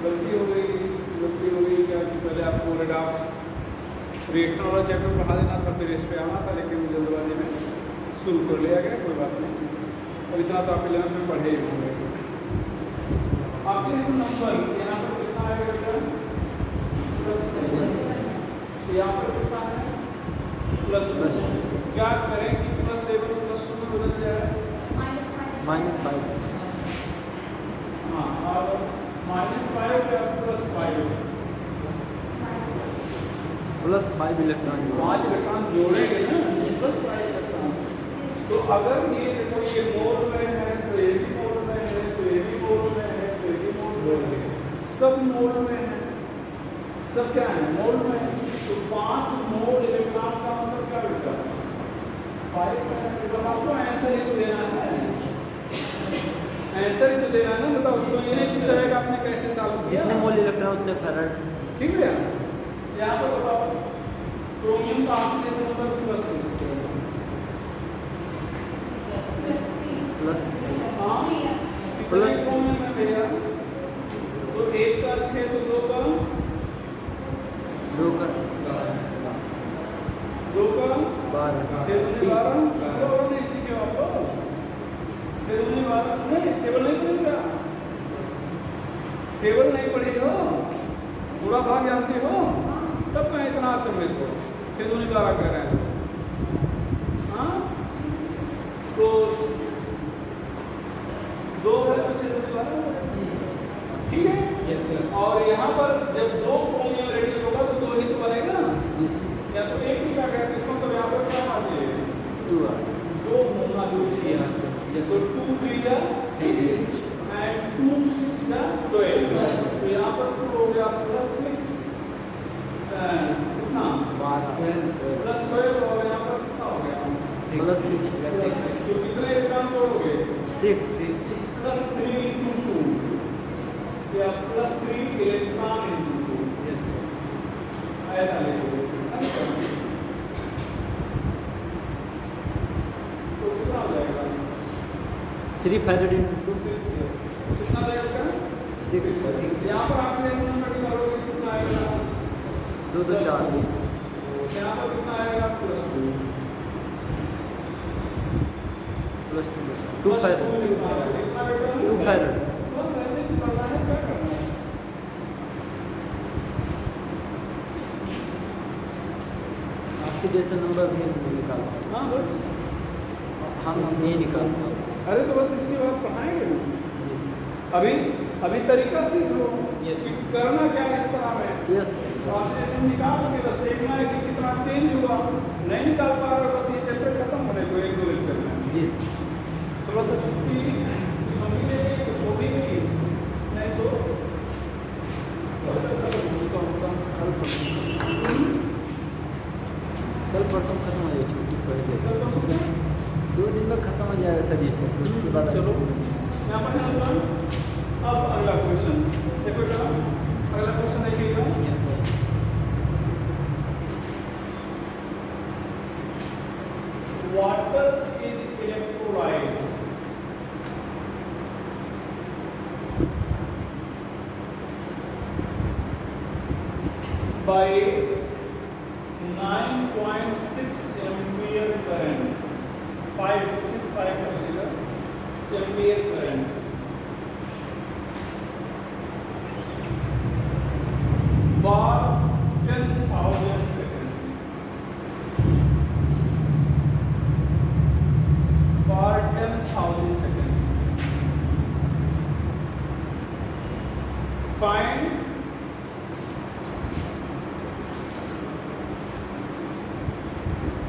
गलती हो गई क्या कि पहले आपको रेडॉक्स रिएक्शन वाला चैप्टर पढ़ा देना था, फिर इस पे आना था, लेकिन जल्दबाजी में शुरू कर लिया गया। कोई बात नहीं, और इतना तो आप 11th में पढ़े ही होंगे। ऑक्सीडेशन नंबर यहाँ पर कितना आएगा बेटा? प्लस। यहाँ पर कितना है? +2। क्या करें कि +7 +2 में बदल जाए? -5। हाँ, और -5 या +5? +5 इलेक्ट्रॉन। 5 इलेक्ट्रॉन जोड़ेंगे ना, +5 इलेक्ट्रॉन। तो अगर ये देखो ये मोल में है, तो ये भी मोल में है, तो ये भी मोल में है, तो ये भी मोल में है, सब मोल में है। सब क्या है? मोल में है। तो 5 मोल इलेक्ट्रॉन का मतलब क्या बेटा? 5 है। तो आपको आंसर ही तो देना है, आंसर ही तो देना है ना। बताओ, तो ये नहीं पूछा जाएगा आपने कैसे सॉल्व किया। जितने मोल इलेक्ट्रॉन उतने फेराड। ठीक है, यहाँ पर बताओ क्रोमियम का ऑक्सीडेशन नंबर +6 प्लस क्रोमियम है भैया। तो 1 का 6 तो 2 का 2 का 12 फिर 12 नहीं सीखे आपको, फिर 12 नहीं, टेबल नहीं पढ़ेगा, टेबल नहीं पढ़ी हो, पूरा भाग जानती हो, तब मैं इतना चमड़े को फिर 12 कह रहे हैं। हाँ, तो 2 है तो 6 12, ठीक है। और यहाँ पर जब 2 क्रोमियम रेडी होगा तो 2 ही तो बनेगा, या तो 1 ही का गया, इसको तो यहाँ पर क्या मान लीजिए 2 होना दूसरी है। तो 2 3 जा 6 एंड 2 6 जा 12। तो यहाँ पर 2 हो गया +6 कितना? 12 +12 और यहाँ पर कितना हो गया? +6। तो कितने इलेक्ट्रॉन जोड़ोगे? 6 +3 × 2 या +3 इलेक्ट्रॉन × 2, ऐसा लिखोगे। तो कितना हो जाएगा? 3 फेराड × 2 कितना जाएगा? 6। यहाँ पर ऑक्सीडेशन नंबर निकालोगे कितना आएगा? 2 तो 4। यहाँ पर कितना आएगा? +2 2 फेराड। 2 फेराड। बस ऐसे ही पढ़ना है, क्या करना है? ऑक्सीडेशन नंबर भी निकालना। हाँ बस, हम नहीं निकालते। अरे तो बस इसके बाद पढ़ाएंगे ना। अभी तरीका सीख लो कि करना क्या इस तरह में। यस। ऑक्सीडेशन निकाल के बस देखना है कि कितना चेंज हुआ। नहीं निकाल पा रहे बस ये चैप्टर खत्म होने को 1-2 लेक्चर में। जी। थोड़ा सा छुट्टी समझ लेंगे तो छोटी नहीं, नहीं तो कल परसों खत्म हो जाएगी छुट्टी पहले। कल परसों क्या? 2 दिन में खत्म हो जाएगा सर ये चैप्टर, उसके बाद चलो यहाँ पर है। अब अगला क्वेश्चन देखो बेटा, अगला क्वेश्चन देखिएगा। Yes sir. Water is electrolyte by 9.6 ampere current, 565 ampere current for 10,000 seconds. For 10,000 seconds. Find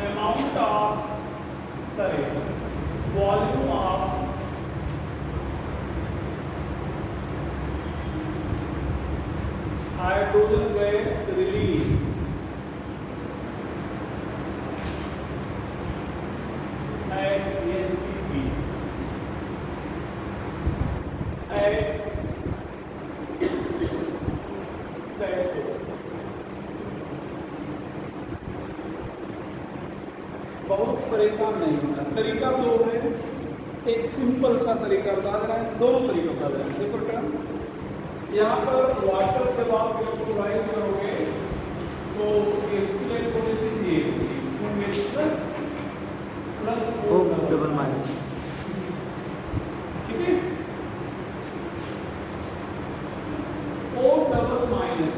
amount of, volume of hydrogen gas released at SPP at बहुत परेशान नहीं होना। तरीका 2 है, एक सिंपल सा तरीका बता रहा है, दोनों तरीका बता रहे हैं। देखो क्या यहाँ पर वाटर जब आप इलेक्ट्रोलाइज करोगे तो इसकी इलेक्ट्रोलिसिस ये होगी प्लस O डबल माइनस। ठीक है, O डबल माइनस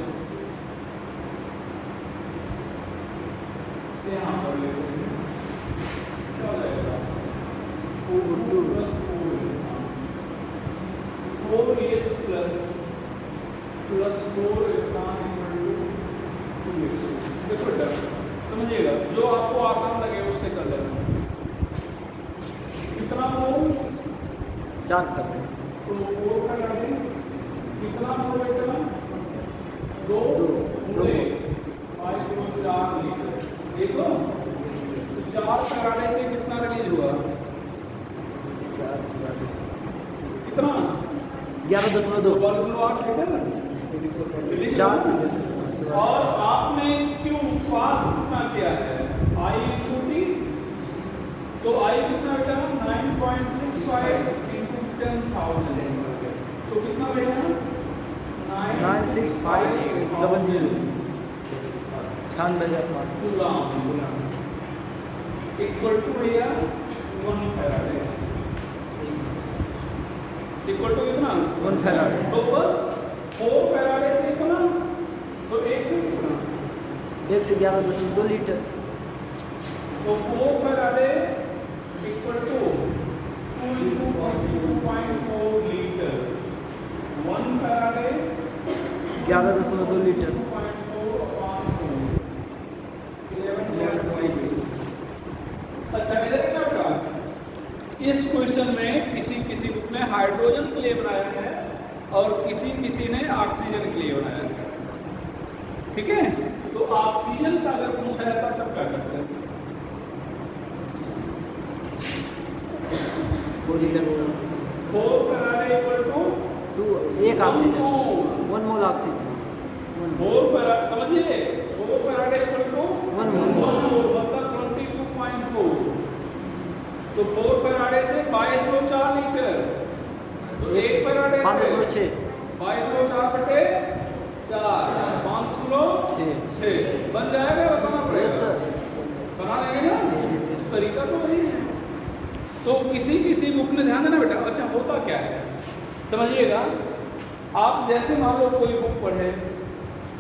यहाँ पर लेते हैं, क्या हो जाएगा O2 प्लस 4H प्लस 4 देखो बेटा समझिएगा, जो आपको आसान लगे उससे कर लेना। कितना मोल? 4 फरवरी। तो 4 का लगे कितना मोल बेटा? 2 गुणे 5.4 लीटर। देखो तो 4 कराने से कितना रिलीज हुआ? कितना? 11.2। 12.8 लीटर। 4 से और आपने क्यू पास कितना किया है? I into T, तो I कितना बेटा? 9.65 into 10,000, तो कितना रहेगा? 96500 इक्वल टू भैया 1 फैराडे। इक्वल टू कितना? 1 फैराडे। तो बस 4 फैराडे से कितना? तो 1 से कितना? 1 से 11.2 लीटर। तो 4 faraday equal to 2.4 litre. 1 faraday 11.2 litre. 11.2। अच्छा इधर क्या होगा? इस क्वेश्चन में किसी बुक में हाइड्रोजन के लिए बनाया है और किसी ने ऑक्सीजन के लिए बनाया है। ठीक है, तो ऑक्सीजन का अगर पूछा जाता तब क्या करते हैं? 4 litre. 4 faraday equal to 2 1 oxygen 1 mole oxygen. 4 faraday समझिए, 4 फैराडे इक्वल टू 1 मोल मतलब 22.4। तो 4 फैराडे से 22.4 लीटर। तो 1 फैराडे से 5.6 22.4 बटे 4 5.6 बन जाएगा। बताना पड़ेगा, बना लेंगे ना, तरीका तो वही है। तो किसी बुक में ध्यान देना बेटा। अच्छा होता क्या है समझिएगा, आप जैसे मान लो कोई बुक पढ़े,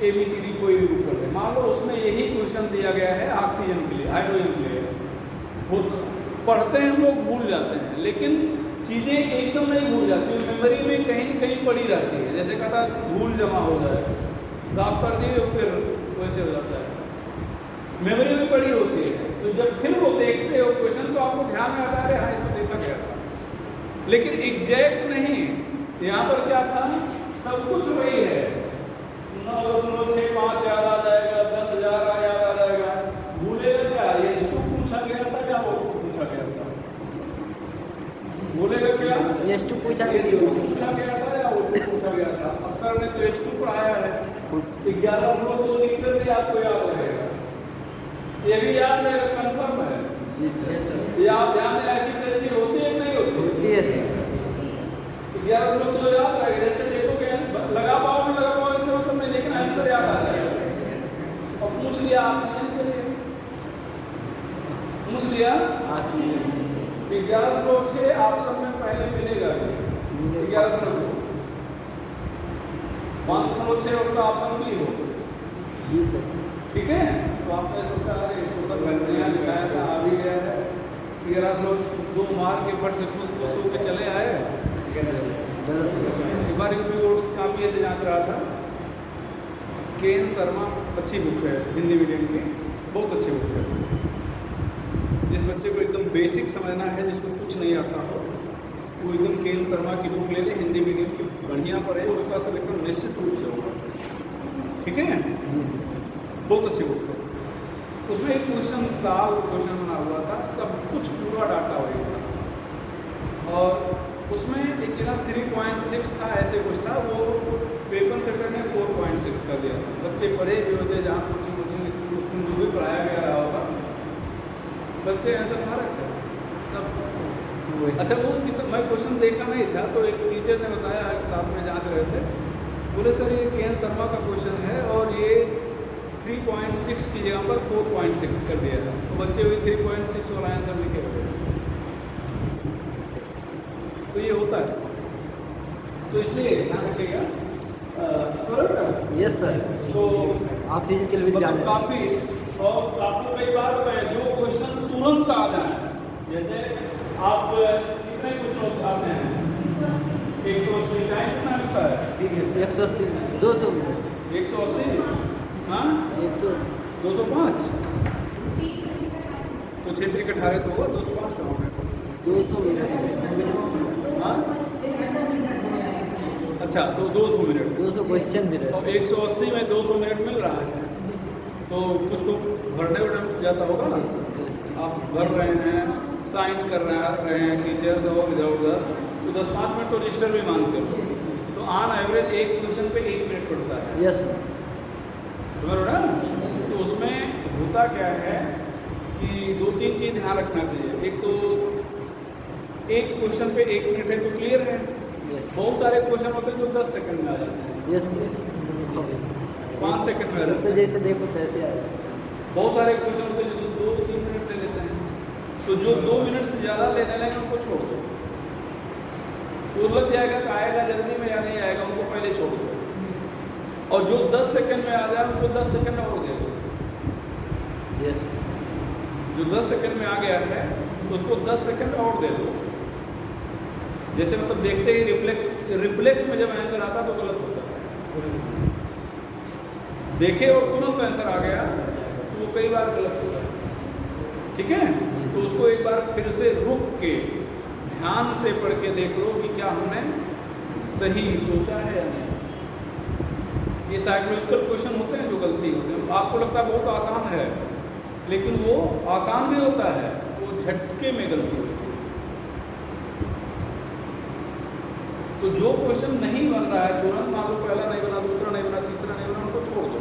ABCD कोई भी बुक पढ़े, मान लो उसमें यही क्वेश्चन दिया गया है ऑक्सीजन के लिए, हाइड्रोजन के लिए, पढ़ते हैं हम लोग भूल जाते हैं, लेकिन चीज़ें एकदम नहीं भूल जाती, मेमोरी में कहीं न कहीं पड़ी रहती है। जैसे कहता धूल जमा हो जाए, साफ कर दिए फिर वैसे हो जाता है, मेमोरी में पड़ी होती है। तो जब फिर वो देखते हो क्वेश्चन तो आपको ध्यान में आता है, हाँ ये तो देखा गया था, लेकिन एग्जैक्ट नहीं। यहाँ पर क्या था, सब कुछ वही है, 9.65 याद आ जाएगा, 10,000 याद आ जाएगा, भूलेगा क्या? ये इसको पूछा गया था क्या वो पूछा गया था? बोलेगा क्या? H2 पूछा गया था या वो पूछा गया था? अफसर ने तो H2 पढ़ाया है, 11.2 लीटर भी आपको याद रहेगा, ये भी याद रहेगा, कंफर्म है। ये आप ध्यान दें, ऐसी टेस्ट होती है नहीं होती? 11.2 याद रहेगा। जैसे देखोगे लगा पाओ नहीं लगा पाओ इससे मतलब नहीं, लेकिन आंसर याद आ जाएगा। और पूछ लिया ऑक्सीजन के लिए, पूछ लिया ऑक्सीजन 11.6 ऑप्शन में पहले मिलेगा 11.2, 5.6 उसका ऑप्शन भी हो। जी सर। ठीक है, तो आपने सोचा अरे तो सब घंटियाँ लिखाया था, आ भी गया है। 11.2 मार के फट से खुश खुश होकर चले आए। एक बार वो काफ़ी ऐसे जांच रहा था, KN शर्मा, अच्छी बुक है हिंदी मीडियम की, बहुत अच्छी बुक है। जिस बच्चे को एकदम बेसिक समझना है, जिसको कुछ नहीं आता हो, वो एकदम KN शर्मा की बुक ले ले, हिंदी मीडियम की बढ़िया पढ़े, उसका सिलेक्शन निश्चित रूप से होगा। ठीक है, बहुत अच्छी बुक है। उसमें एक क्वेश्चन बना हुआ था, सब कुछ पूरा डाटा वही था, और उसमें एक 3.6 था, ऐसे कुछ था, वो पेपर सेटर ने 4.6 कर दिया था। बच्चे पढ़े भी होते, जहाँ कोचिंग स्कूल जो भी पढ़ाया गया रहा होगा, बच्चे ऐसा फर्क है सब। अच्छा वो मैं क्वेश्चन देखा नहीं था, तो एक टीचर ने बताया, एक साथ में जांच रहे थे, बोले सर ये के.एन. शर्मा का क्वेश्चन है और ये 3.6 की जगह पर 4.6 कर दिया है, तो बच्चे हुए 3.6 वाला आंसर लिखे हुए। तो ये होता है, तो इसलिए ध्यान रखिएगा। Yes sir. तो ऑक्सीजन के लिए मतलब काफ़ी, और आपको कई बार जो क्वेश्चन तुरंत आ जाए, जैसे आप कितने क्वेश्चन आते हैं 180 टाइम कितना लगता है? 180 200 180 हाँ 205 तो क्षेत्रीय के 18 तो होगा 205 का होगा 200 मिनट। हाँ अच्छा, तो 200 मिनट 200 क्वेश्चन मिले और 180 में 200 मिनट मिल रहा है, तो कुछ तो भरने में टाइम जाता होगा ना। आप भर रहे हैं, साइन कर रहे हैं टीचर्स और इधर उधर, तो 10-5 मिनट तो रजिस्टर भी मांगते हो, तो ऑन एवरेज एक क्वेश्चन पे 1 मिनट पड़ता है। यस समझ रहे हो? तो उसमें होता क्या है कि 2-3 चीज़ ध्यान रखना चाहिए। एक तो एक क्वेश्चन पे 1 मिनट है तो क्लियर है। बहुत सारे क्वेश्चन होते हैं जो 10 सेकंड में आ जाते हैं। यस 5 सेकंड में आ जाते तो हैं। जैसे देखो कैसे आए। बहुत सारे क्वेश्चन होते हैं जो 2-3 मिनट ले लेते हैं, तो जो 2 मिनट से ज़्यादा लेने लगे उनको छोड़ दो। वो लग जाएगा कि आएगा जल्दी में या नहीं आएगा, उनको पहले छोड़ दो। और जो 10 सेकंड में आ जाए उनको 10 सेकंड और दे दो। यस जो 10 सेकंड में आ गया है उसको 10 सेकंड और दे दो। जैसे मतलब देखते ही रिफ्लेक्स में जब आंसर आता तो गलत होता है। देखे और तुरंत आंसर आ गया तो वो कई बार गलत होता है। ठीक है, तो उसको एक बार फिर से रुक के ध्यान से पढ़ के देख लो कि क्या हमने सही सोचा है या नहीं। ये साइकोलॉजिकल क्वेश्चन होते हैं जो गलती होते हैं, आपको लगता है बहुत आसान है, लेकिन वो आसान भी होता है, वो झटके में गलती होती है। तो जो क्वेश्चन नहीं बन रहा है तुरंत, मान लो पहला नहीं बना, दूसरा नहीं बना, तीसरा नहीं बना, उनको छोड़ दो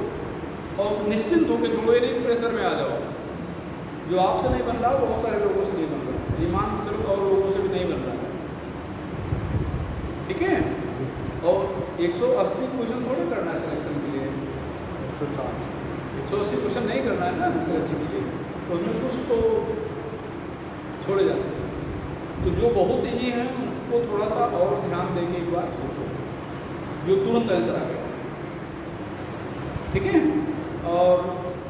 और निश्चिंत होकर छोड़ो, नहीं प्रेशर में आ जाओ। जो आपसे नहीं बन रहा बहुत सारे लोगों से नहीं बन रहा, ये मान के चलो और लोगों से भी नहीं बन रहा है। ठीक है, और 180 क्वेश्चन थोड़ा करना है सिलेक्शन के लिए, 180 क्वेश्चन नहीं करना है ना सिलेक्शन के लिए, तो उसमें कुछ तो छोड़े जा सकते हैं। तो जो बहुत ईजी है उनको थोड़ा सा और ध्यान देके एक बार सोचो, जो तुरंत आंसर आ गया। ठीक है, और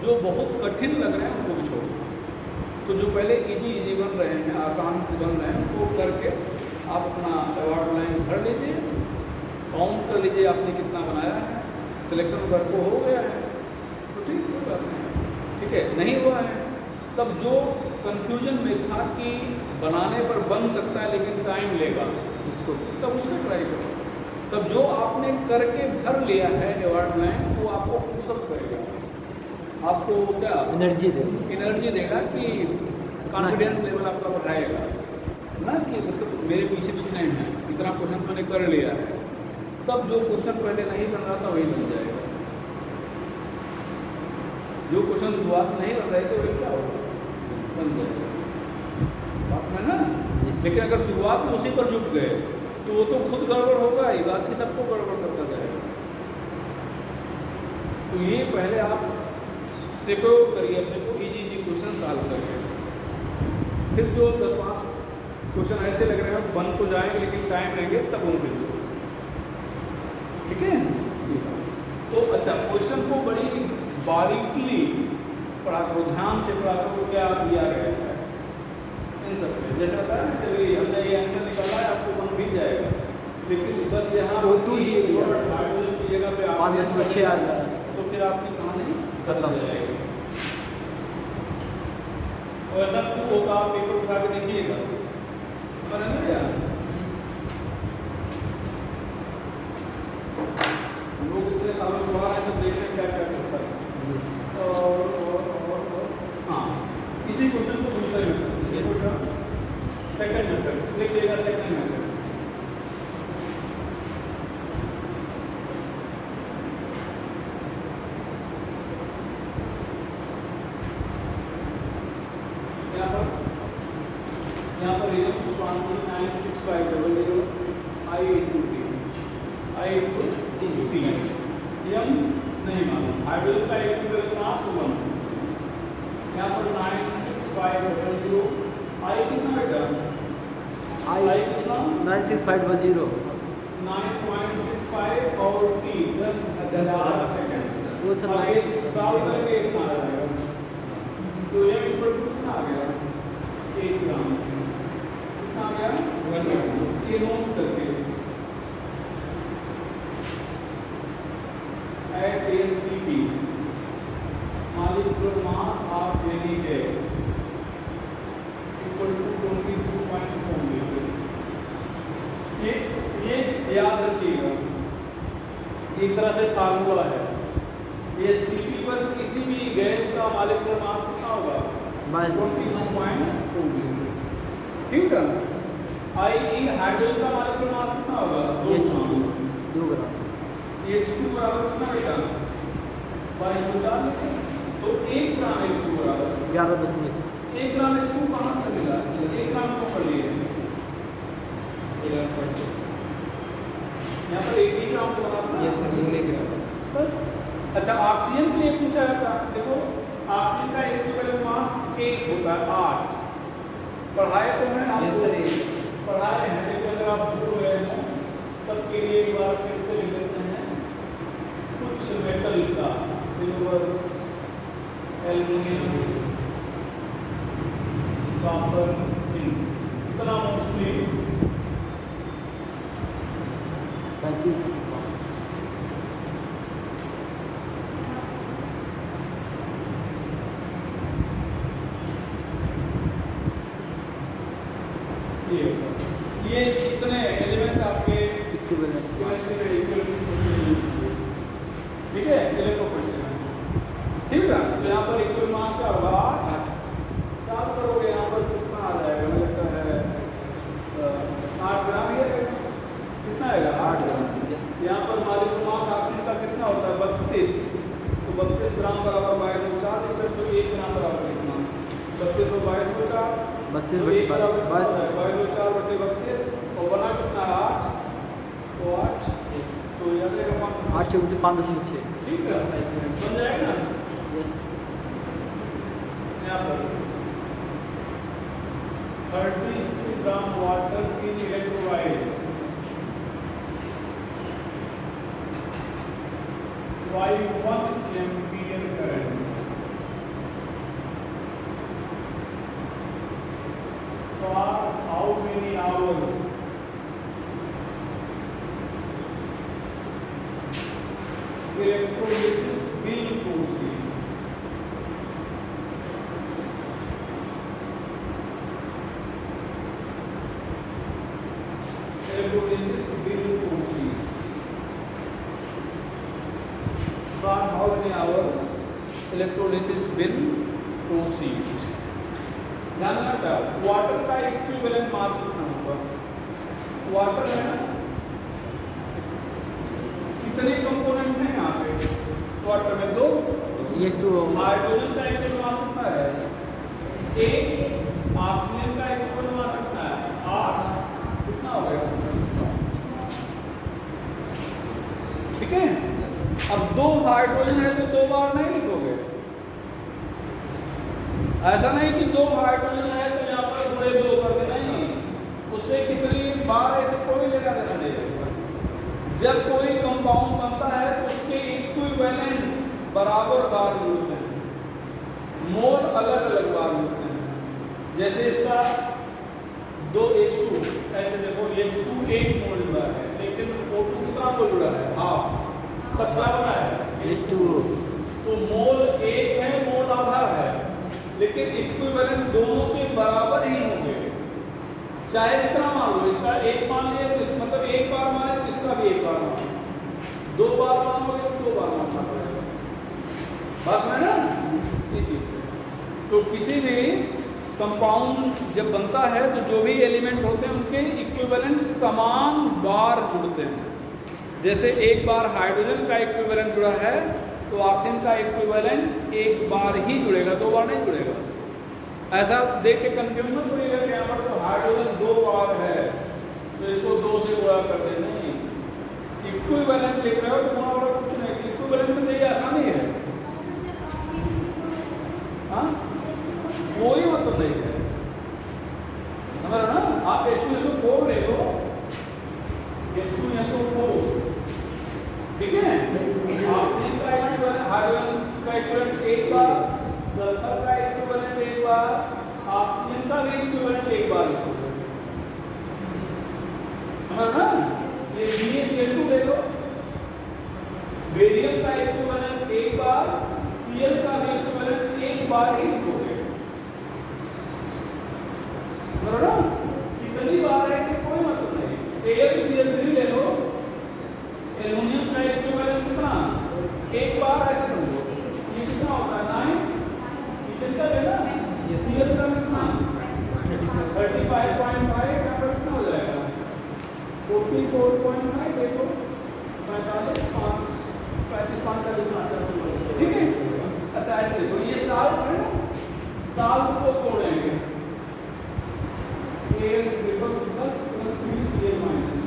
जो बहुत कठिन लग रहे हैं उनको भी छोड़ो। तो जो पहले इजी बन रहे हैं, आसान से बन रहे हैं, उनको करके आप अपना अवार्ड लाइन भर लीजिए, काउंट कर लीजिए आपने कितना बनाया है, सिलेक्शन वर्क को हो गया है तो ठीक कोई बात नहीं। ठीक है, नहीं हुआ है तब जो कंफ्यूजन में था कि बनाने पर बन सकता है लेकिन टाइम लेगा उसको, तब उसको ट्राई करो। तब जो आपने करके भर लिया है अवार्ड लाइन, वो आपको पुशअप करेगा, आपको क्या एनर्जी देगा कि कॉन्फिडेंस लेवल आपका बढ़ाएगा ना, कि मतलब मेरे पीछे नहीं है, इतना क्वेश्चन मैंने कर लिया है। तब जो क्वेश्चन पहले नहीं बन रहा था वही बन जाएगा। जो क्वेश्चन शुरुआत नहीं बन रहे थे वही क्या होगा, बन जाएगा। बात में ना, लेकिन अगर शुरुआत में उसी पर जुट गए तो वो तो खुद गड़बड़ होगा ही, बाकी सबको गड़बड़ करता जाएगा। तो ये पहले आप सिक्योर करिए अपने को, इजी क्वेश्चन सॉल्व करिए। फिर जो 10-5 क्वेश्चन ऐसे लग रहे हैं बन तो जाएंगे लेकिन टाइम लेंगे, तब उनको जो। ठीक है, तो अच्छा क्वेश्चन को बड़ी बारीकली पढ़ा करो, ध्यान से पढ़ा करो, क्या दिया गया है इन सब में। जैसे बताया ना कि हमने ये आंसर निकाला है, आपको बन भी जाएगा, लेकिन बस यहाँ हाइड्रोजन की जगह पे तो फिर आपकी कहानी खत्म हो जाएगी। और ऐसा क्यों होगा, आप पेपर उठा के देखिएगा, समझ में क्या लोग इतने सालों से बाहर है, सब देख रहे हैं क्या क्या करता है। और हाँ, इसी क्वेश्चन को दूसरे मेथड, सेकंड मेथड लिख लीजिएगा, सेकंड मेथड। यहाँ पर 96500 I into T हाइड्रोजन का इक्विवेलेंट मास 1, यहाँ पर 96500, आई कितना बेटा? आई कितना? 96510 9.65 और t 10,000 सेकंड। वो सब अब इस साल करके इतना आ जाएगा, तो ये इक्वल टू कितना आ गया? 1 ग्राम। कितना आ गया? 1 ग्राम। ये नोट करके at SPP molecular mass of any gas equal to 22.4 metre. ये याद रखिएगा, एक तरह से फार्मूला है। SPP पर किसी भी गैस का मॉलिक्यूलर मास कितना होगा? 22.4 मीटर। ठीक है। I हाइड्रोजन का मॉलिक्यूलर मास कितना होगा? 2 ग्राम। H2 बराबर कितना बेटा? 22 तो 1 ग्राम H2 बराबर 11.6। 1 ग्राम H2 कहाँ से मिला? 1 ग्राम को पढ़ लिए यहाँ पर 1 ग्राम को बराबर। ये सर मोल ग्राम बस। अच्छा, ऑक्सीजन के लिए पूछा था, देखो ऑक्सीजन का इक्विवेलेंट मास 1 होता है 8। पढ़ाए तो हैं आप? पढ़ाए हैं, लेकिन अगर आप भूल गए हैं तब के लिए एक बार फिर से लिख देते हैं। कुछ मेटल का, सिल्वर, एल्युमिनियम, कॉपर, जिंक, इतना मोस्टली 35। ये कितने एलिमेंट आपके इक्विवेलेंट। केमिस्ट्री में इक्विवेलेंट, ठीक है, इलेक्ट्रोफोरेस्ट्री। ठीक है, तो यहाँ पर इक्विवेलेंट मास का होगा 8। साफ करोगे यहाँ पर कितना आ जाएगा? मुझे लगता है 8 ग्राम ही है। कितना आएगा? 8 ग्राम। यहाँ पर मॉलिक्यूलर मास ऑक्सीजन का कितना होता है? 32। तो 32 ग्राम बराबर 22 लीटर, तो 1 ग्राम बराबर कितना? 32 तो 22 22 और बना कितना? 8। तो 8 तो याद रहेगा 8 से 5.6। ठीक है, बन जाएगा ना? यस। यहाँ पर 36 gram water in electrolyte, by 1 ampere current, for how many hours? Electrolysis will proceed. Electrolysis will proceed. For how many hours? Electrolysis will proceed. ध्यान रखना, वाटर का इक्विवेलेंट मास कितना होगा? वाटर है ना, कितने कंपोनेंट हैं यहाँ पे? वाटर में 2। हाइड्रोजन का इक्विवेलेंट मास कितना है? 1। ऑक्सीजन का इक्विवेलेंट मास कितना है? 8। कितना हो गया? ठीक है। अब 2 हाइड्रोजन है तो 2 बार नहीं लिखोगे। ऐसा नहीं कि 2 हाइड्रोजन है तो यहाँ पर पूरे 2 कर देना ही, उससे कितनी बार ऐसे कोई लेना देना नहीं। जब कोई कंपाउंड बनता है तो उसके इक्विवेलेंट बराबर बार मिलते हैं, मोल अलग अलग बार मिलते हैं। जैसे इसका 2H2, ऐसे देखो H2 1 मोल जुड़ा है, लेकिन O2 कितना मोल जुड़ा है? हाफ। कितना बना है? H2O। तो मोल 1 है, मोल आधा है, लेकिन इक्विवेलेंट दोनों के बराबर ही होंगे। चाहे जितना मान लो, इसका 1 मान लिया तो इस मतलब 1 बार माने तो इसका भी 1 बार माने, 2 बार मानोगे तो 2 बार मानना पड़ेगा। बात है ना? ये चीज। तो किसी भी कंपाउंड जब बनता है तो जो भी एलिमेंट होते हैं उनके इक्विवेलेंट समान बार जुड़ते हैं। जैसे एक बार हाइड्रोजन का इक्विवेलेंट जुड़ा है तो ऑक्सीजन का इक्विवेलेंट 1 बार ही जुड़ेगा, 2 बार नहीं जुड़ेगा। ऐसा देख के कंफ्यूज मत होइएगा कि यहाँ पर तो हाइड्रोजन 2 बार है तो इसको 2 से गुणा कर दे। नहीं, इक्विवेलेंट लिख रहे हो तो गुणा वाला कुछ नहीं, इक्विवेलेंट में ये आसानी है। बार, सल्फर का इक्विवेलेंट एक बार, ऑक्सीजन का भी इक्विवेलेंट एक बार लिखोगे। समझ ना? ये BaCl2 ले लो, बेरियम का इक्विवेलेंट एक बार, Cl का भी इक्विवेलेंट एक बार ही लिखोगे। समझ ना? कितनी बार है इससे कोई मतलब नहीं। AlCl3 ले लो, एल्युमिनियम का इक्विवेलेंट कितना, एक बार ऐसा समझो, ये कितना होता है 9, किचन का लेना, ये Cl का कितना 35.5, यहाँ पर कितना हो जाएगा 44.5, देखो 45.5, ठीक है। अच्छा ऐसे देखो, ये साल्ट है ना, साल्ट को तोड़ेंगे, Al+3Cl-,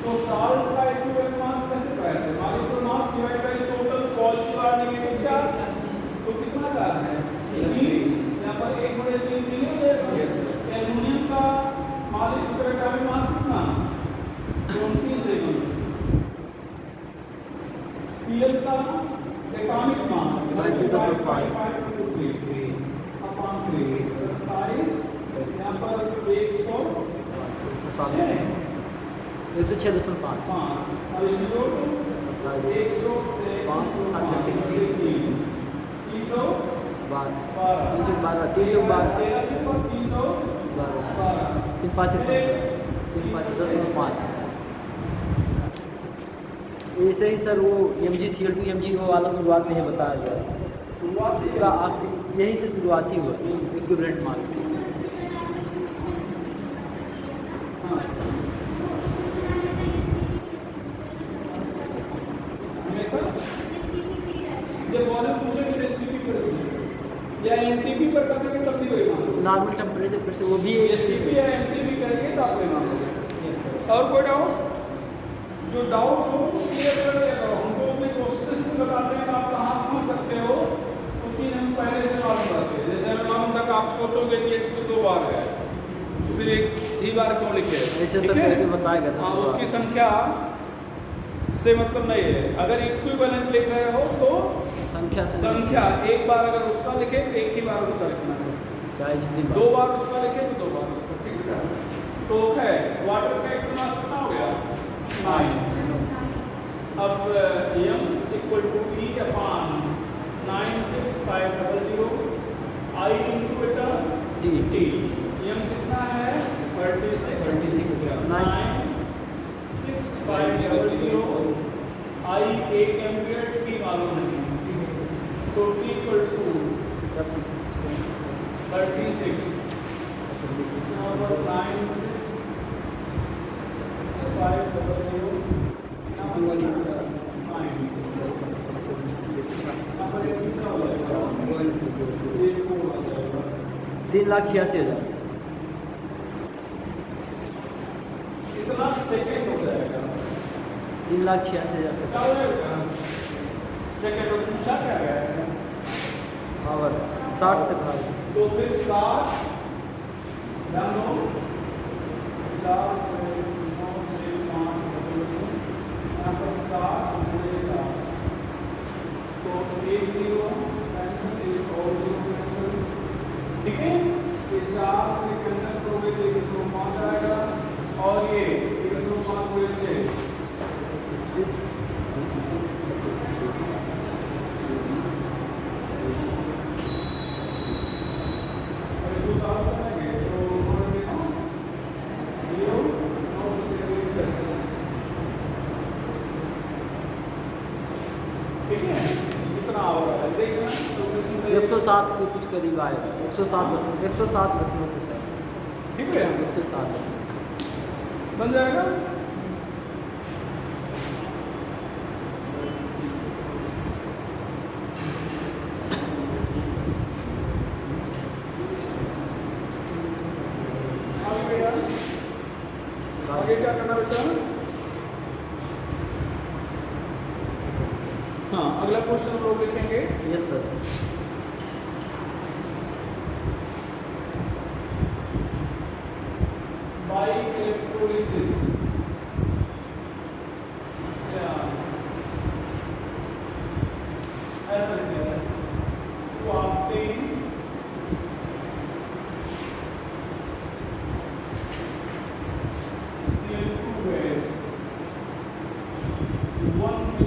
तो साल्ट का इक्विवेलेंट मास कैसे पाया जाए, molecular mass divide by total positive और नेगेटिव चार्ज, तो कितना चार्ज है 3, यहाँ पर 1/3 नहीं हो जाएगा। एल्युमिनियम का मॉलिक्यूलर एटॉमिक मास कितना 27, Cl का एटॉमिक मास By 2.5 अपॉन 3, 27, यहाँ पर 106.5 अब इसमें जोड़ दो 5 7 3 ऐसे ही सर वो MgCl2 MgO वाला शुरुआत में ही बताया गया, उसका यहीं से शुरुआत ही हुआ इक्विवेलेंट मास से। जब वॉल्यूम पूछे तो एसटीपी पर या एनटीपी पर करेंगे तब भी वही मान लो, नॉर्मल टेम्परेचर पर से वो भी एसटीपी या एनटीपी करेंगे तो आप वही मान लो। और कोई डाउट, जो डाउट हो क्लियर कर लिया करो, हमको अपने कोशिश से बताते हैं आप कहाँ पहुँच सकते हो, तो चीज़ हम पहले से मालूम करते हैं। जैसे अगर मालूम तक आप सोचोगे कि x तो 2 बार है, तो फिर एक ही बार क्यों लिखे, ऐसे सब करके बताया गया था। हाँ, उसकी संख्या से मतलब नहीं है। अगर इक्विवेलेंट लिख रहे हो तो संख्या एक बार अगर उसका लिखे तो एक ही बार उसका लिखना है, चाहे जितनी 2 बार उसका लिखे तो 2 बार उसका, ठीक है। तो है वाटर का इक्वल मास कितना हो गया 9, अब m = E upon 96500 I into बेटा T, m कितना है 36 96500 I 1 एम्पीयर, T मालूम नहीं, तो T = 36 number 96500 number 3,86,000 कितना सेकंड हो जाएगा 3,86,000 से क्या हो जाएगा सेकंड में पूछा क्या गया है पावर 60 से भाग, तो फिर 60 ध्यान दो 4 9 से 5 यहाँ पर 60 तो 1 0 कैंसिल, 1 और 0 कैंसिल, ठीक है। ये 4 से कैंसिल करोगे तो 105 आएगा, और ये 105 को 1 से ठीक है, कितना आ रहा है देखना, 107 के कुछ करीब आएगा, 107 बस में कुछ है, ठीक है 107 बन जाएगा। आगे क्या करना बच्चा, हाँ अगला क्वेश्चन हम लोग लिखेंगे। Yes sir. बाय इलेक्ट्रोलिसिस ऐसा लिखा है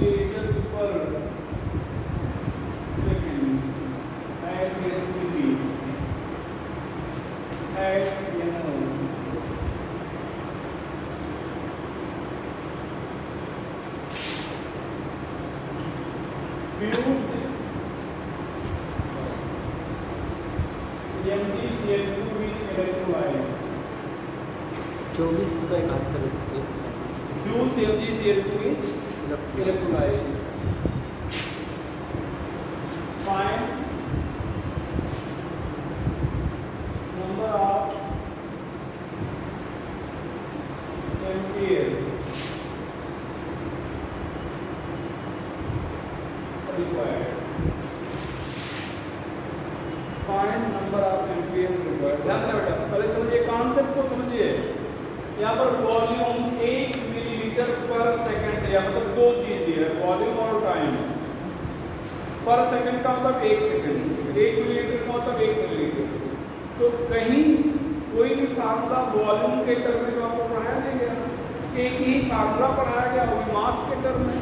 millilitre per second at SPP at fused MgCl2 with electrolyte 24 का 71 fused MgCl2 with electrolyte find number of ampere required. Find number of ampere required. ध्यान देना बेटा, पहले समझिए कॉन्सेप्ट को समझिए। यहाँ पर वॉल्यूम 1 मिलीलीटर पर सेकंड या मतलब दो चीज दी है, वॉल्यूम और टाइम। पर सेकंड का मतलब 1 सेकंड, 1 मिलीलीटर का मतलब 1 मिलीलीटर। तो कहीं कोई भी फार्मूला वॉल्यूम के टर्म में तो आपको पढ़ाया नहीं गया, एक ही फार्मूला पढ़ाया गया वो भी मास के टर्म में,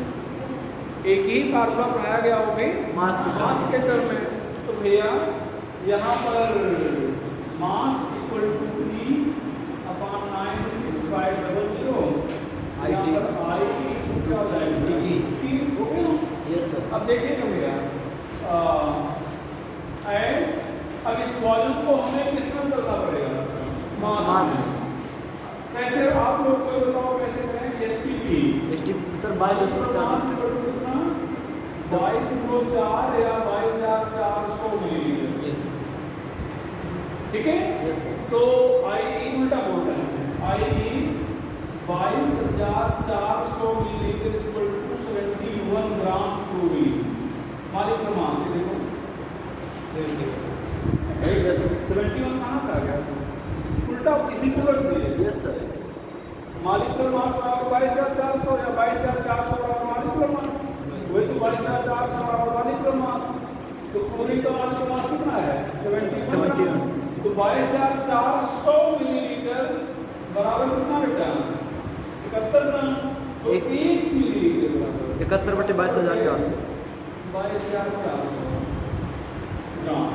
एक ही फार्मूला पढ़ाया गया वो भी मास के टर्म में। तो भैया यहाँ पर mass equal to E upon 96500 यहाँ पर I क्या हो जाएगा T हो गया। Yes sir. अब देखिएगा भैया अब इस वॉल्यूम को हमें किसमें करना पड़ेगा, मास में। कैसे आप लोग को बताओ कैसे करें, SPP सर 22.4 22.4 या 22,400 मिलीलीटर, ठीक है। Yes sir. तो IE उल्टा बोल रहे हैं, IE 22,400 millilitre equal to 71 gram chlorine. मालिक का मास ये देखो 71 कहाँ से आ गया, उल्टा इसी को रख दिए। Yes sir. मालिक का मास बराबर 22,400 या 22,400 बराबर मालिक का मास, वही तो 22,400 बराबर मालिक का मास। तो क्लोरीन का मालिक का मास कितना है 71। तो 22,400 मिलीलीटर बराबर कितना बेटा 71 ग्राम। तो 1 मिलीलीटर बराबर 71/22,400 22,400 ग्राम।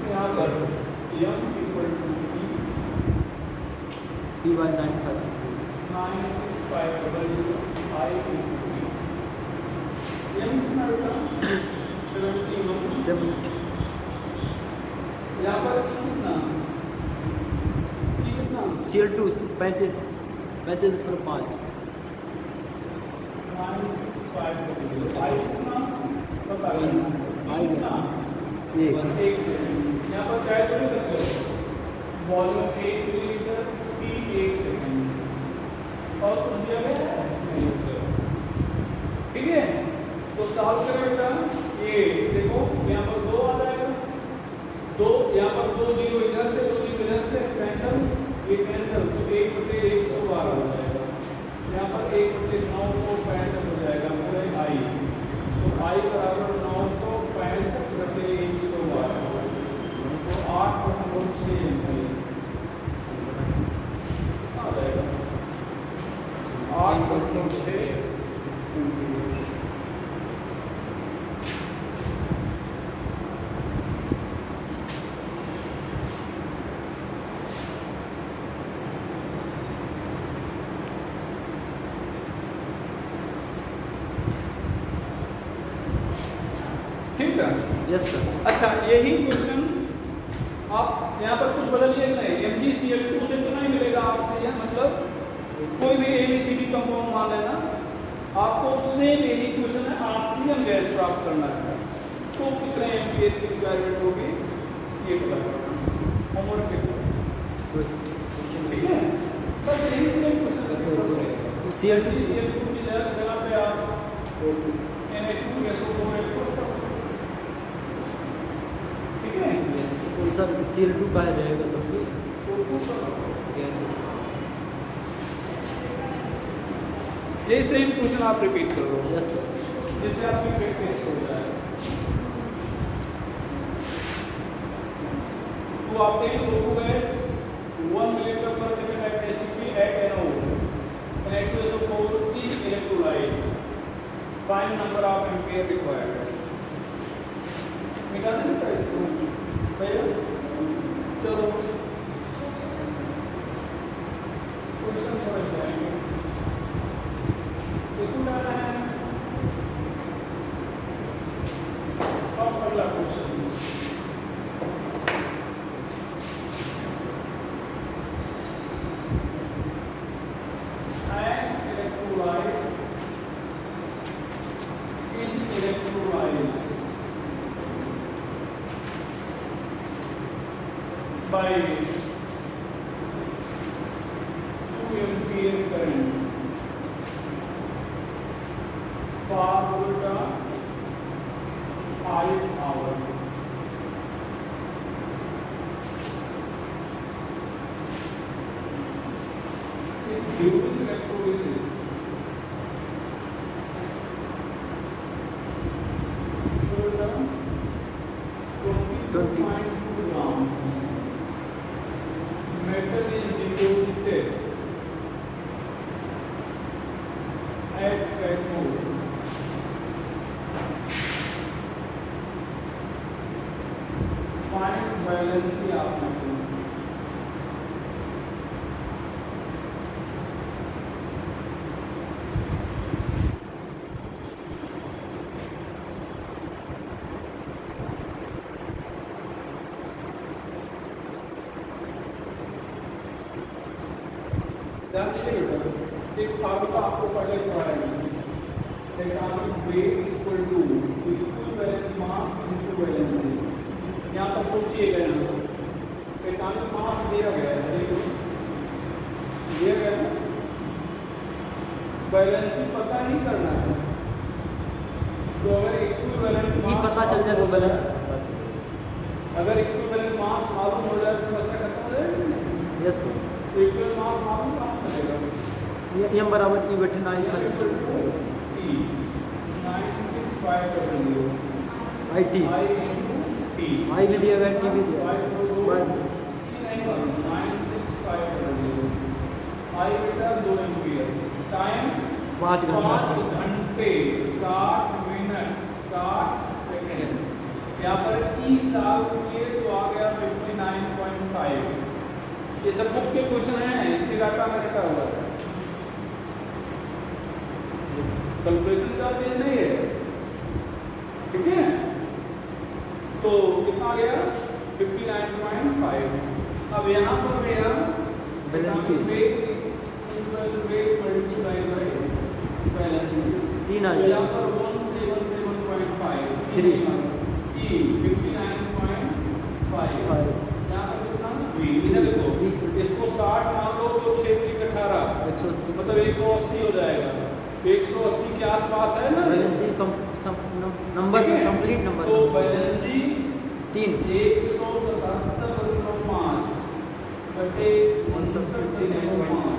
यहाँ पर M equal to P by 956 96500 I M कितना बेटा 71। 70 यहाँ पर कितना CL2 35.5 96500 I कितना बता I कितना एक 1 सेकंड। यहाँ पर चाहे तो नहीं सकते हो, वॉल्यूम 1 मिलीलीटर T 1 सेकंड और कुछ दिया गया है नहीं, ठीक है। तो सॉल्व करें बेटा, ये देखो यहाँ पर 2 आ जाएगा, 2 यहाँ पर 2 जीरो इधर से 2 जीरो इधर से कैंसिल, ये कैंसिल, तो 1/112 हो जाएगा। यहाँ पर 1/965 हो जाएगा पूरे I। तो I बराबर 965/112 तो 8.6 आ जाएगा 8.6। ठीक है। Yes sir. अच्छा यही क्वेश्चन आप यहाँ पर कुछ बदलिए नहीं, MgCl2 से तो नहीं मिलेगा ऑक्सीजन, मतलब कोई भी ABCD कंपाउंड मान लेना, आपको उससे यही क्वेश्चन है ऑक्सीजन गैस प्राप्त करना है, तो कितने एम्पियर की रिक्वायरमेंट होगी ये पता करना होमवर्क के क्वेश्चन, ठीक है। बस यही से क्वेश्चन CL2 की जगह पे आप Na2SO4 तो सर CL2 का है रहेगा तो ये सेम क्वेश्चन आप रिपीट करो। Yes sir. जिससे आपकी प्रैक्टिस हो जाए। तो आपने glucose 1 millilitre per second at STP at NO find number of ampere required है। निकालने का इसको पहले चलो क्वेश्चन समझ जाएंगे। इसको करना है अब अगला question by 2 ampere current for 5 hours. If during electrolysis metal is deposited at cathode, find valency of metal. एक फार्मूला आपको पहले पढ़ाएंगे। atomic weight equal to equivalent mass into valency। यहाँ पर सोचिएगा, यहाँ से atomic mass दिया गया है, दिया गया है, वैलेंसी पता ही करना है। तो अगर इक्विवेलेंट मास पता चल जाए तो बैलेंस, अगर इक्विवेलेंट मास मालूम हो जाए तो समस्या खत्म हो जाएगी। Yes sir. तो इक्विवेलेंट मास मालूम कहाँ चलेगा? एम बराबर ई बटे 9 आई टी आई भी दिया गया, टी भी दिया गया। 5 घंटे 60 मिनट 60 सेकेंड। यहाँ पर ई साल किए तो आ गया 59.5। ये सब बुक के क्वेश्चन हैं, इसके डाटा में रखा हुआ है, कैलकुलेशन का पेज नहीं है, ठीक है। तो कितना गया 59.5। अब यहाँ पर गया बैलेंसी बैलेंसी 3 आ यहाँ गया। पर 177.5 3 ई 59.5 यहाँ पर कितना इधर देखो, इसको 60 मान लो तो 6 3 18 180 मतलब 180 हो जाएगा। 180 के आसपास है ना बैलेंसी नंबर कंप्लीट नंबर। तो बैलेंसी 3 177.5 बटे 179.5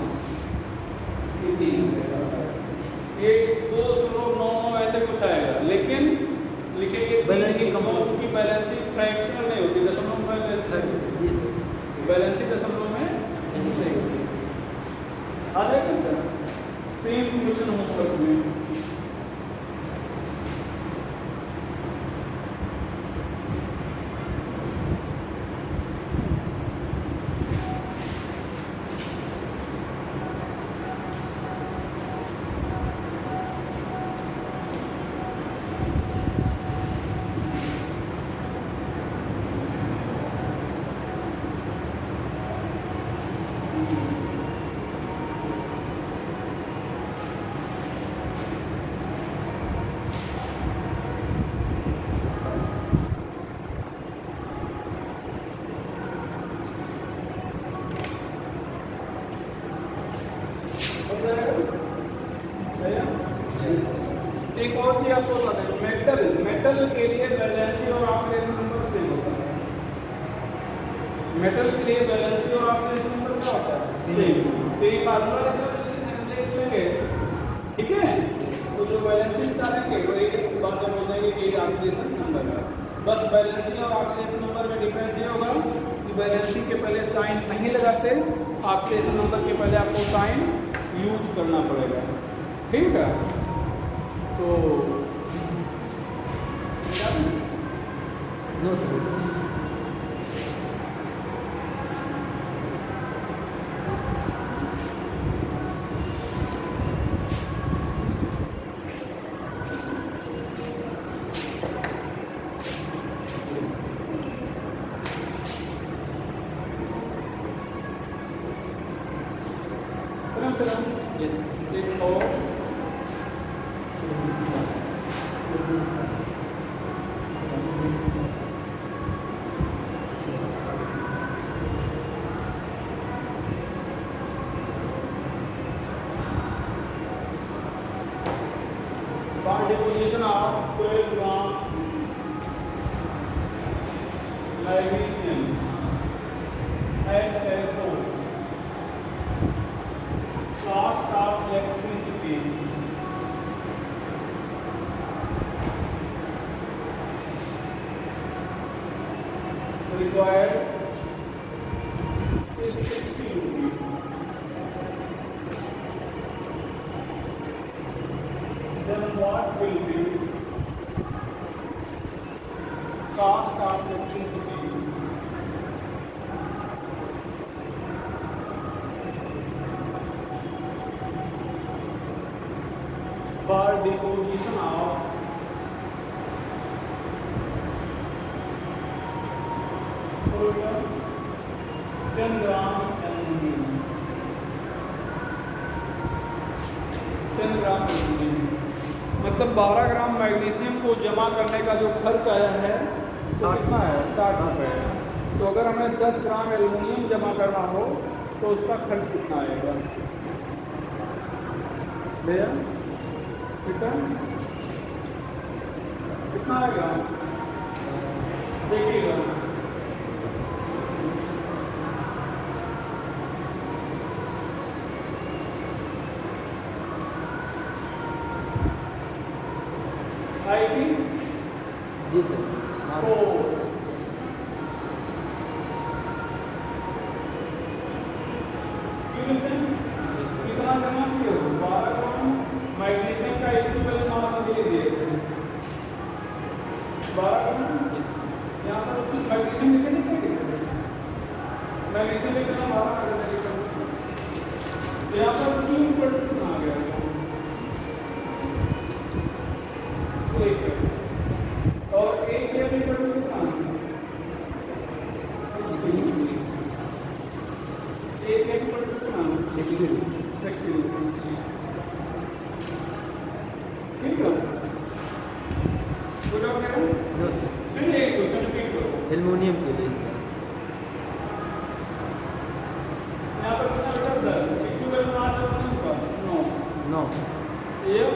1299 ऐसे कुछ आएगा। लेकिन लिखेंगे बैलेंसी क्योंकि बैलेंसी फ्रैक्शनल नहीं होती, दशमलव में बैलेंसी दशमलव में नहीं होती। आगे सेम क्वेश्चन होमवर्क में एक और चीज आपको बता दें, मेटल के लिए वैलेंसी और ऑक्सीडेशन नंबर सेम होता है। मेटल के लिए वैलेंसी और ऑक्सीडेशन नंबर क्या होता है? सेम। तो ये फार्मूला देख लेंगे, ठीक है। तो जो वैलेंसी निकालेंगे वो एक बार में बोल देंगे कि ऑक्सीडेशन नंबर है। बस वैलेंसी और ऑक्सीडेशन नंबर में डिफरेंस ये होगा कि वैलेंसी के पहले साइन नहीं लगाते, ऑक्सीडेशन नंबर के पहले आपको साइन यूज करना पड़ेगा, ठीक है। तो नो सर। एक और by deposition of 12 gram magnesium at airport, cost of electricity required is 60 rupees. Then what will be cost of electricity? For deposition of total 10 gram aluminum. 10 gram aluminium मतलब 12 ग्राम magnesium को जमा करने का जो खर्च आया है वो कितना है 60 रुपये। तो अगर हमें 10 ग्राम एल्यूमिनियम जमा करना हो तो उसका खर्च कितना आएगा भैया? कितना आएगा देखिएगा। आएगी जी सर। हाँ तो सर। कितना जमा किए हो 12 ग्राम मैग्नीशियम का इक्विवेलेंट मास हम ये दिए थे 12 ग्राम। यहाँ पर कुछ मैग्नीशियम लिखे नहीं थे, मैग्नीशियम लिखे ना 12 यहाँ पर क्यू पर कितना आ गया और एक कैसे कितना एक कितना 60 रुपीज। ठीक है गुड ऑफ नो सर। फिर एक क्वेश्चन रिपीट करो एल्युमिनियम के लिए सर। यहाँ पर कितना बेटा 10 इक्विवेलेंट मास होगा 9 F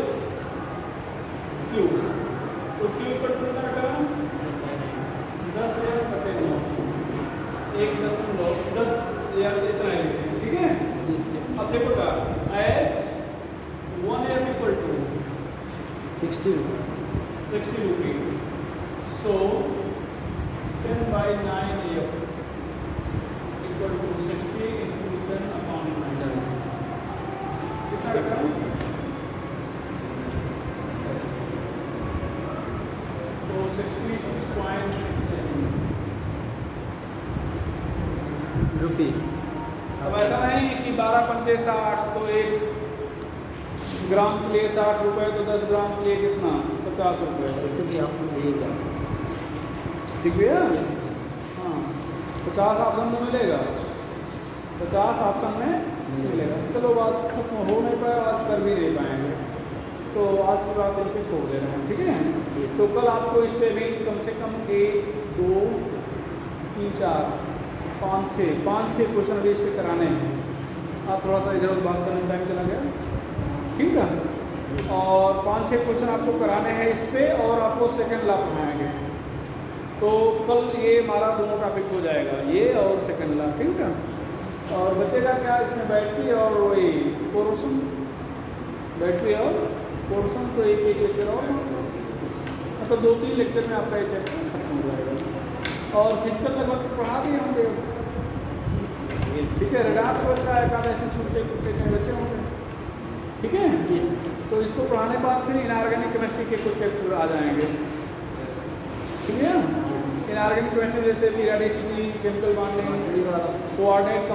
Q तो Q पर कितना करा 10 F बटे 9 1.10 यार इतना है ठीक है। जी सर। अब देखो का H 1F equal to 60 rupees. So 10 by 9F equal to 60 into 10 upon 9. कितना रखा? तो 66.67 रुपये। अब ऐसा नहीं कि 12 पंचे 60 तो 1 ग्राम के लिए 60 रुपये तो 10 ग्राम के लिए कितना 50 रुपये। ऐसे भी ऑप्शन दिए जा सकते। ठीक भैया हाँ 50 ऑप्शन में मिलेगा 50 ऑप्शन में मिलेगा। चलो आज खत्म हो नहीं पाया आज कर भी नहीं पाएंगे तो आज की बात इनको छोड़ दे रहे हैं ठीक है। तो कल आपको इस पर भी कम से कम 1 2 3 4 5 6 क्वेश्चन अभी इस पर कराने हैं। आप थोड़ा सा इधर उधर बात करने में टाइम चला गया ठीक है। और 5-6 क्वेश्चन आपको कराने हैं इस पे और आपको सेकंड लॉ पढ़ाएंगे। तो कल ये हमारा दोनों टॉपिक हो जाएगा ये और सेकंड लॉ ठीक है। और बचेगा क्या इसमें बैटरी और वही पोर्शन बैटरी और पोर्शन तो एक लेक्चर और मतलब 2-3 लेक्चर में आपका ये चैप्टर खत्म हो जाएगा। और फिजिकल लगभग पढ़ा दिए होंगे ठीक है। रडार से बच्चा एक आध ऐसे छूटते कहीं बचे होंगे ठीक है। तो इसको पढ़ाने के बाद फिर इनऑर्गेनिक केमिस्ट्री के कुछ चैप्टर आ जाएंगे, ठीक है। इनऑर्गेनिक केमिस्ट्री जैसे पीरियोडिसिटी, केमिकल बॉन्डिंग, कोऑर्डिनेट